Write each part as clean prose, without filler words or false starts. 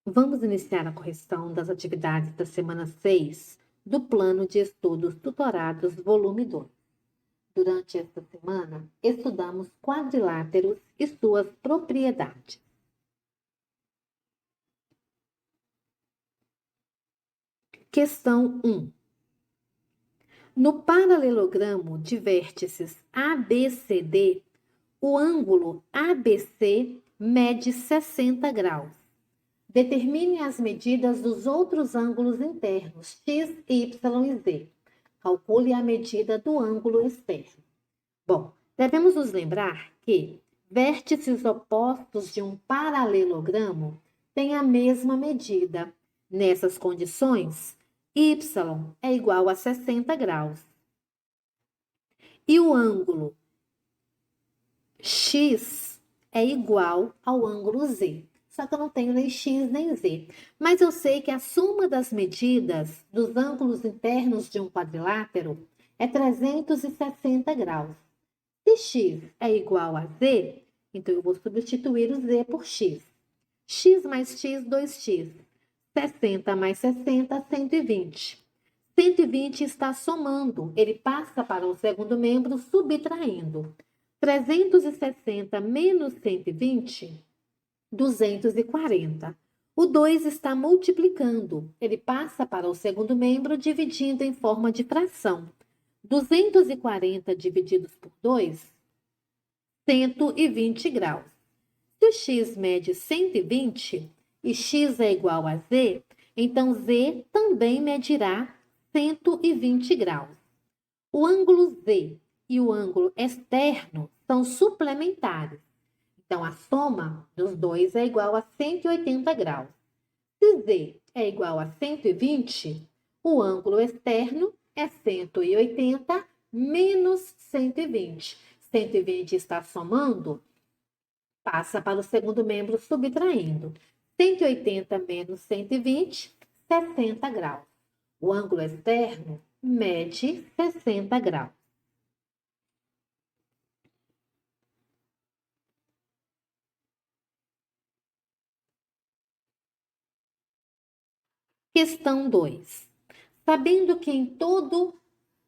Vamos iniciar a correção das atividades da semana 6 do Plano de Estudos Tutorados, volume 2. Durante esta semana, estudamos quadriláteros e suas propriedades. Questão 1. No paralelogramo de vértices ABCD, o ângulo ABC mede 60 graus. Determine as medidas dos outros ângulos internos, x, y e z. Calcule a medida do ângulo externo. Bom, devemos nos lembrar que vértices opostos de um paralelogramo têm a mesma medida. Nessas condições, y é igual a 60 graus. E o ângulo x é igual ao ângulo z. Só que eu não tenho nem x nem z. Mas eu sei que a soma das medidas dos ângulos internos de um quadrilátero é 360 graus. Se x é igual a z, então eu vou substituir o z por x. X mais x, 2x. 60 mais 60, 120. 120 está somando, ele passa para o segundo membro subtraindo. 360 menos 120, 240. O 2 está multiplicando. Ele passa para o segundo membro dividindo em forma de fração. 240 divididos por 2, 120 graus. Se o x mede 120 e x é igual a z, então z também medirá 120 graus. O ângulo z e o ângulo externo são suplementares. Então, a soma dos dois é igual a 180 graus. Se z é igual a 120, o ângulo externo é 180 menos 120. 120 está somando, passa para o segundo membro subtraindo. 180 menos 120, 60 graus. O ângulo externo mede 60 graus. Questão 2. Sabendo que em todo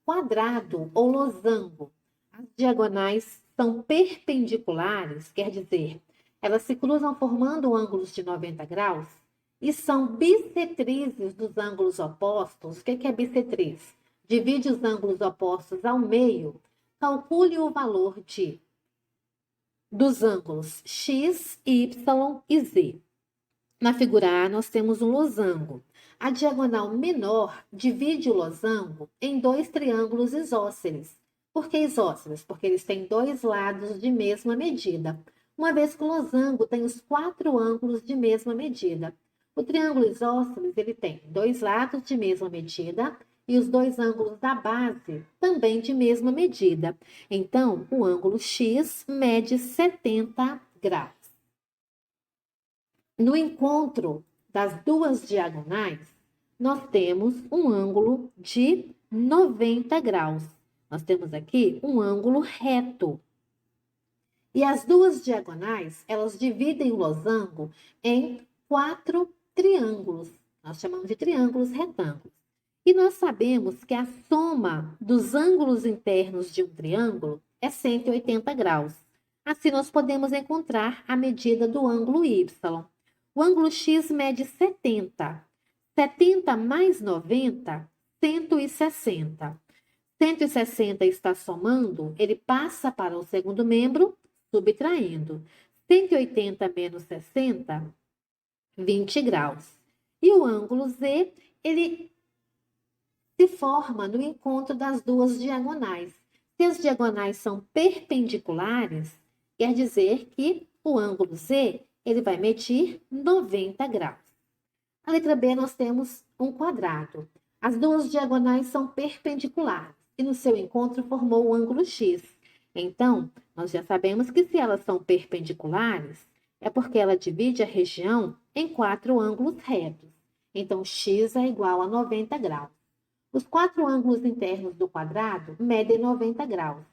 quadrado ou losango as diagonais são perpendiculares, quer dizer, elas se cruzam formando ângulos de 90 graus e são bissetrizes dos ângulos opostos. O que é bissetriz? Divide os ângulos opostos ao meio. Calcule o valor dos ângulos x, y e z. Na figura A, nós temos um losango. A diagonal menor divide o losango em dois triângulos isósceles. Por que isósceles? Porque eles têm dois lados de mesma medida, uma vez que o losango tem os quatro ângulos de mesma medida. O triângulo isósceles ele tem dois lados de mesma medida e os dois ângulos da base também de mesma medida. Então, o ângulo x mede 70 graus. No encontro das duas diagonais, nós temos um ângulo de 90 graus. Nós temos aqui um ângulo reto. E as duas diagonais, elas dividem o losango em quatro triângulos. Nós chamamos de triângulos retângulos. E nós sabemos que a soma dos ângulos internos de um triângulo é 180 graus. Assim, nós podemos encontrar a medida do ângulo y. O ângulo x mede 70. 70 mais 90, 160. 160 está somando, ele passa para o segundo membro, subtraindo. 180 menos 60, 20 graus. E o ângulo z, ele se forma no encontro das duas diagonais. Se as diagonais são perpendiculares, quer dizer que o ângulo z ele vai medir 90 graus. Na letra B, nós temos um quadrado. As duas diagonais são perpendiculares e no seu encontro formou o ângulo x. Então, nós já sabemos que se elas são perpendiculares, é porque ela divide a região em quatro ângulos retos. Então, x é igual a 90 graus. Os quatro ângulos internos do quadrado medem 90 graus.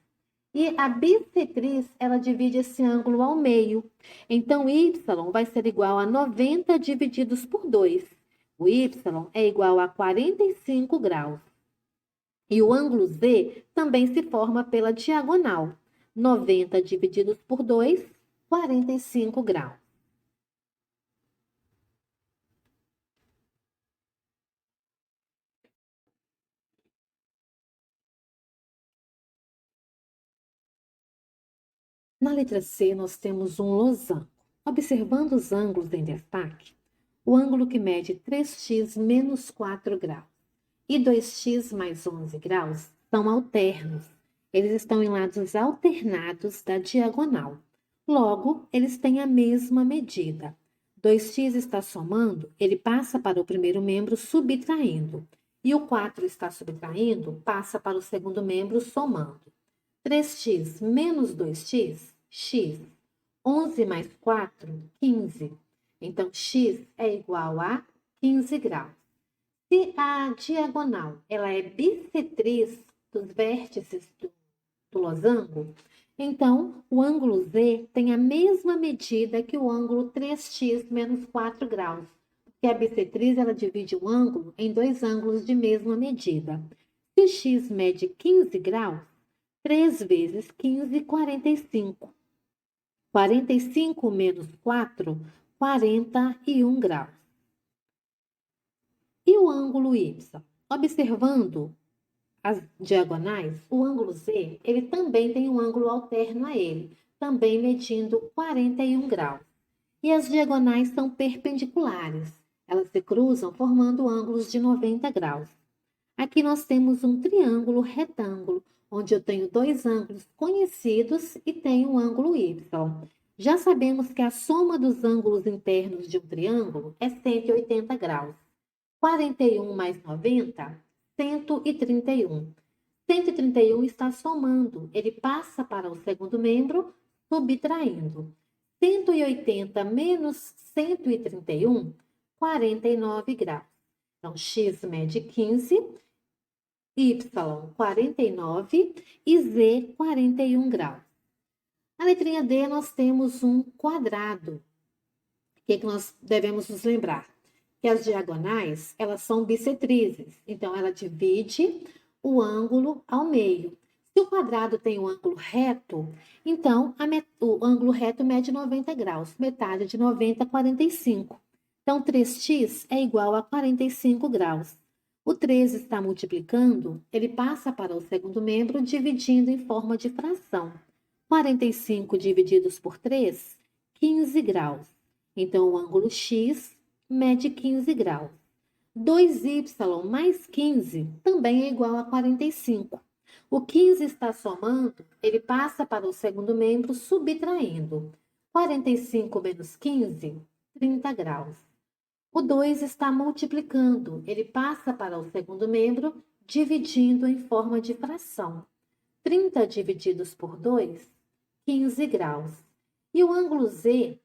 E a bissetriz, ela divide esse ângulo ao meio. Então, y vai ser igual a 90 divididos por 2. O y é igual a 45 graus. E o ângulo Z também se forma pela diagonal. 90 divididos por 2, 45 graus. Na letra C, nós temos um losango. Observando os ângulos em destaque, o ângulo que mede 3x menos 4 graus e 2x mais 11 graus são alternos. Eles estão em lados alternados da diagonal. Logo, eles têm a mesma medida. 2x está somando, ele passa para o primeiro membro subtraindo. E o 4 está subtraindo, passa para o segundo membro somando. 3x menos 2x, x. 11 mais 4, 15. Então, x é igual a 15 graus. Se a diagonal ela é bissetriz dos vértices do losango, então o ângulo Z tem a mesma medida que o ângulo 3x menos 4 graus, porque a bissetriz ela divide o ângulo em dois ângulos de mesma medida. Se x mede 15 graus, 3 vezes 15, 45. 45 menos 4, 41 graus. E o ângulo Y? Observando as diagonais, o ângulo Z, ele também tem um ângulo alterno a ele, também medindo 41 graus. E as diagonais são perpendiculares. Elas se cruzam formando ângulos de 90 graus. Aqui nós temos um triângulo retângulo, onde eu tenho dois ângulos conhecidos e tenho um ângulo Y. Já sabemos que a soma dos ângulos internos de um triângulo é 180 graus. 41 mais 90, 131. 131 está somando, ele passa para o segundo membro, subtraindo. 180 menos 131, 49 graus. Então, x mede 15, y 49 e z 41 graus. Na letrinha D, nós temos um quadrado. O que nós devemos nos lembrar? Que as diagonais, elas são bissetrizes. Então, ela divide o ângulo ao meio. Se o quadrado tem um ângulo reto, então o ângulo reto mede 90 graus. Metade de 90 é 45. Então, 3x é igual a 45 graus. O 3 está multiplicando, ele passa para o segundo membro, dividindo em forma de fração. 45 divididos por 3, 15 graus. Então, o ângulo x mede 15 graus. 2y mais 15 também é igual a 45. O 15 está somando, ele passa para o segundo membro, subtraindo. 45 menos 15, 30 graus. O 2 está multiplicando, ele passa para o segundo membro, dividindo em forma de fração. 30 divididos por 2, 15 graus. E o ângulo Z,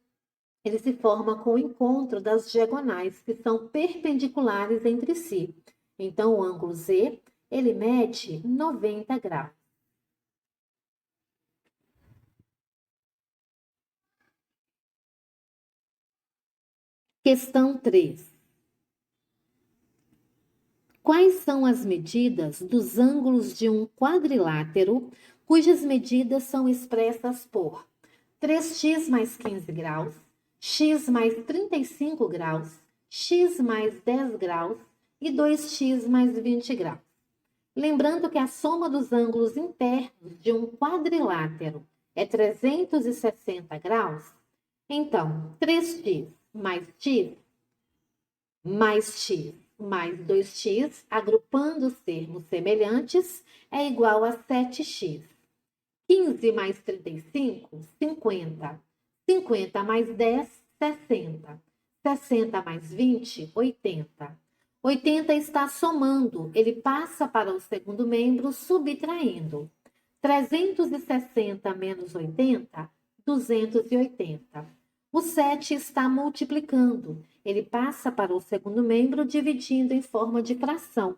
ele se forma com o encontro das diagonais, que são perpendiculares entre si. Então, o ângulo Z, ele mede 90 graus. Questão 3. Quais são as medidas dos ângulos de um quadrilátero, cujas medidas são expressas por 3x mais 15 graus, x mais 35 graus, x mais 10 graus e 2x mais 20 graus? Lembrando que a soma dos ângulos internos de um quadrilátero é 360 graus, então 3x mais x mais 2x, agrupando os termos semelhantes, é igual a 7x. 15 mais 35, 50. 50 mais 10, 60. 60 mais 20, 80. 80 está somando, ele passa para o segundo membro, subtraindo. 360 menos 80, 280. O 7 está multiplicando, ele passa para o segundo membro, dividindo em forma de fração.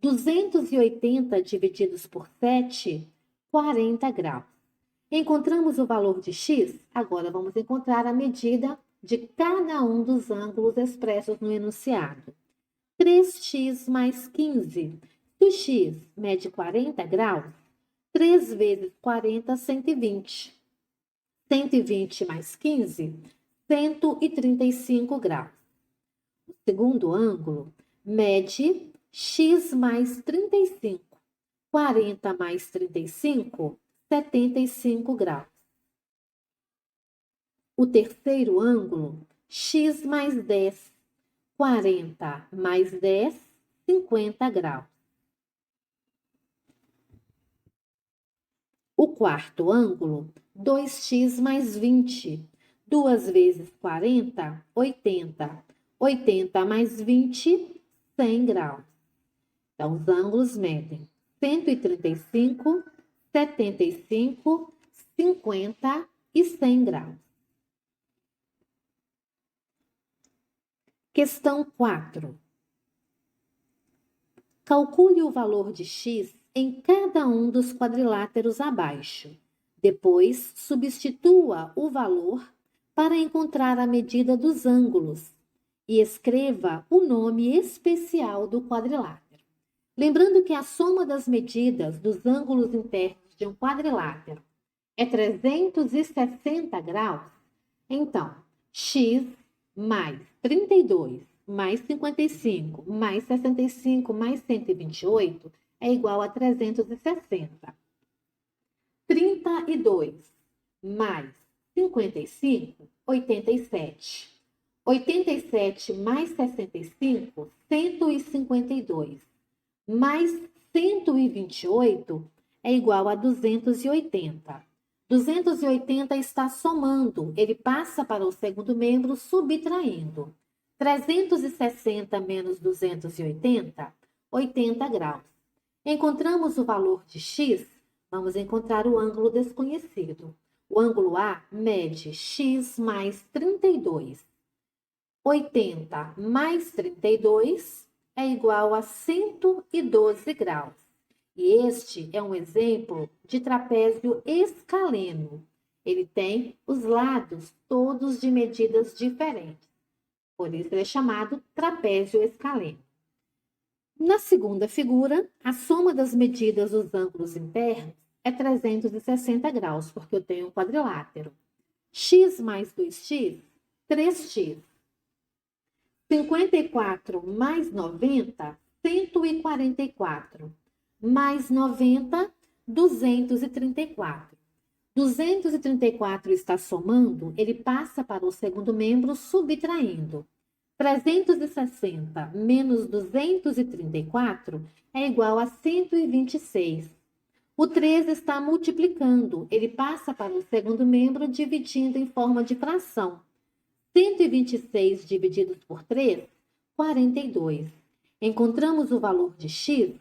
280 divididos por 7, 40 graus. Encontramos o valor de x, agora vamos encontrar a medida de cada um dos ângulos expressos no enunciado. 3x mais 15. Se o x mede 40 graus, 3 vezes 40, 120. 120 mais 15, 135 graus. O segundo ângulo mede x mais 35. 40 mais 35, 75 graus. O terceiro ângulo, x mais 10. 40 mais 10, 50 graus. O quarto ângulo, 2x mais 20. 2 vezes 40, 80. 80 mais 20, 100 graus. Então, os ângulos medem 135, 75, 50 e 100 graus. Questão 4. Calcule o valor de x em cada um dos quadriláteros abaixo. Depois, substitua o valor para encontrar a medida dos ângulos e escreva o nome especial do quadrilátero. Lembrando que a soma das medidas dos ângulos internos de um quadrilátero é 360 graus, então, x mais 32 mais 55 mais 65 mais 128 é igual a 360. 32 mais 55, 87. 87 mais 65, 152. Mais 128 é igual a 280. 280 está somando, ele passa para o segundo membro subtraindo. 360 menos 280, 80 graus. Encontramos o valor de x, vamos encontrar o ângulo desconhecido. O ângulo A mede x mais 32. 80 mais 32 é igual a 112 graus. E este é um exemplo de trapézio escaleno. Ele tem os lados todos de medidas diferentes. Por isso ele é chamado trapézio escaleno. Na segunda figura, a soma das medidas dos ângulos internos é 360 graus, porque eu tenho um quadrilátero. X mais 2x, 3x. 54 mais 90, 144. Mais 90, 234. 234 está somando, ele passa para o segundo membro subtraindo. 360 menos 234 é igual a 126. O 3 está multiplicando, ele passa para o segundo membro dividindo em forma de fração. 126 divididos por 3, 42. Encontramos o valor de x.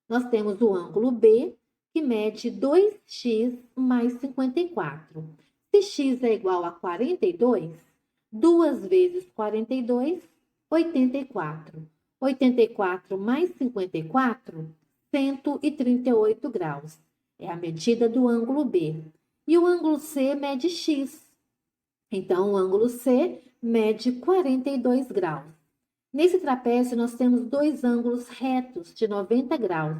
Nós temos o ângulo B, que mede 2x mais 54. Se x é igual a 42, 2 vezes 42, 84. 84 mais 54, 138 graus. É a medida do ângulo B. E o ângulo C mede x. Então, o ângulo C mede 42 graus. Nesse trapézio, nós temos dois ângulos retos de 90 graus.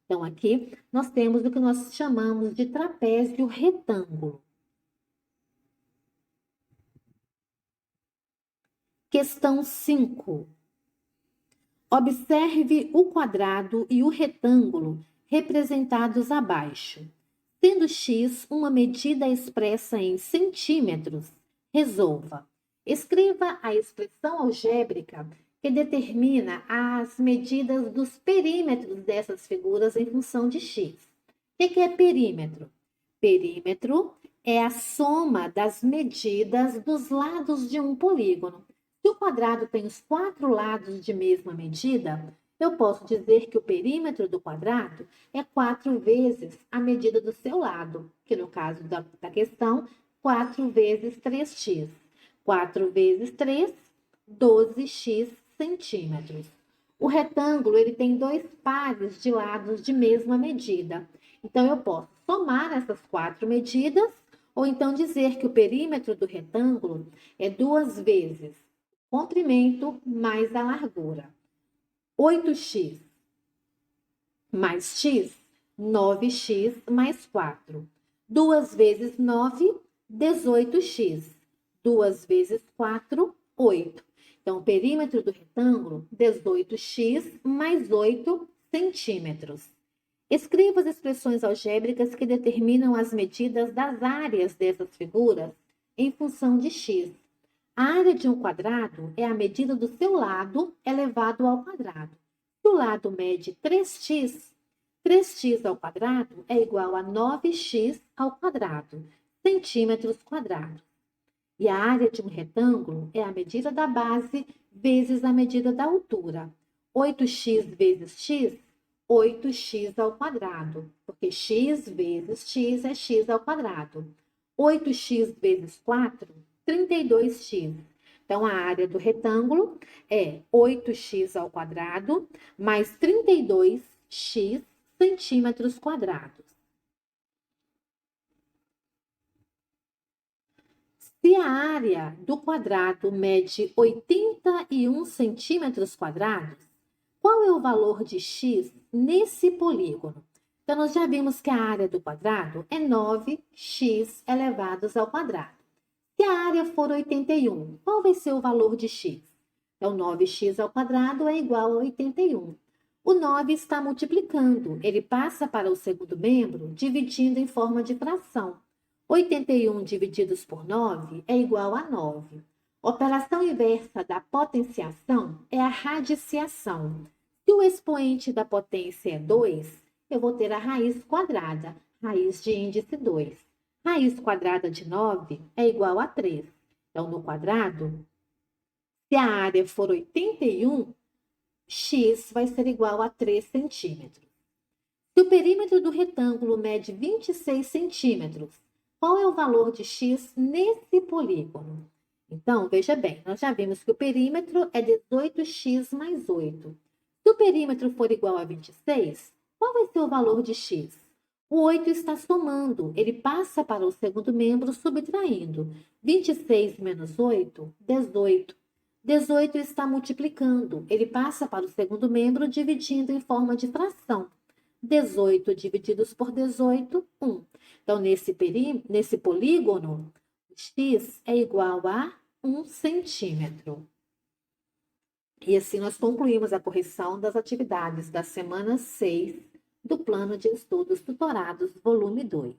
Então, aqui, nós temos o que nós chamamos de trapézio retângulo. Questão 5. Observe o quadrado e o retângulo representados abaixo. Sendo x uma medida expressa em centímetros, resolva. Escreva a expressão algébrica que determina as medidas dos perímetros dessas figuras em função de x. O que é perímetro? Perímetro é a soma das medidas dos lados de um polígono. Se o quadrado tem os 4 lados de mesma medida, eu posso dizer que o perímetro do quadrado é 4 vezes a medida do seu lado, que no caso da questão, 4 vezes 3x. 4 vezes 3, 12x centímetros. O retângulo ele tem 2 pares de lados de mesma medida. Então, eu posso somar essas 4 medidas, ou então dizer que o perímetro do retângulo é 2 vezes o comprimento mais a largura. 8x mais x, 9x mais 4. 2 vezes 9, 18x. 2 vezes 4, 8. Então, o perímetro do retângulo, 18x mais 8 centímetros. Escreva as expressões algébricas que determinam as medidas das áreas dessas figuras em função de x. A área de um quadrado é a medida do seu lado elevado ao quadrado. Se o lado mede 3x, 3x ao quadrado é igual a 9x ao quadrado, centímetros quadrados. E a área de um retângulo é a medida da base vezes a medida da altura. 8x vezes x, 8x ao quadrado, porque x vezes x é x ao quadrado. 8x vezes 4, 32x. Então, a área do retângulo é 8x ao quadrado mais 32x centímetros quadrados. Se a área do quadrado mede 81 centímetros quadrados, qual é o valor de x nesse polígono? Então, nós já vimos que a área do quadrado é 9x elevados ao quadrado. Se a área for 81, qual vai ser o valor de x? Então, 9x ao quadrado é igual a 81. O 9 está multiplicando, ele passa para o segundo membro, dividindo em forma de fração. 81 divididos por 9 é igual a 9. Operação inversa da potenciação é a radiciação. Se o expoente da potência é 2, eu vou ter a raiz quadrada, raiz de índice 2. Raiz quadrada de 9 é igual a 3. Então, no quadrado, se a área for 81, x vai ser igual a 3 centímetros. Se o perímetro do retângulo mede 26 centímetros, qual é o valor de x nesse polígono? Então, veja bem, nós já vimos que o perímetro é 18x mais 8. Se o perímetro for igual a 26, qual vai ser o valor de x? O 8 está somando, ele passa para o segundo membro subtraindo. 26 menos 8, 18. 18 está multiplicando, ele passa para o segundo membro dividindo em forma de fração. 18 divididos por 18, 1. Então, nesse polígono, x é igual a 1 centímetro. E assim nós concluímos a correção das atividades da semana 6 do Plano de Estudos Tutorados, volume 2.